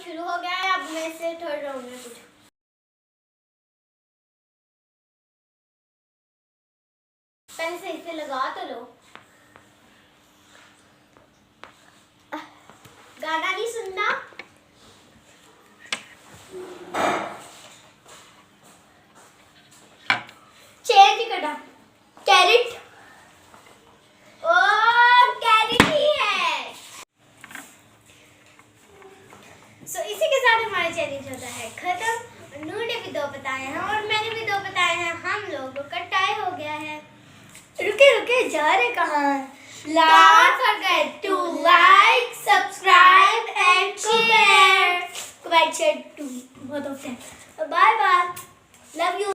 शुरू हो गया है। अब मैं इसे थोड़ा राउंड में कुछ पहले से इसे लगा तो लो। गाना नहीं सुनना। चेयर की कटा कैरेट। ओ कैरेट ही है। सो इसी के साथ हमारा चैलेंज होता है खत्म। नू ने भी 2 बताए हैं और मैंने भी 2 बताए हैं। हम लोगों का टाई हो गया है। रुके रुके जा रहे कहाँ? Don't forget to like, subscribe and share. Comment share too. बहुत होते हैं। Bye bye. Love you.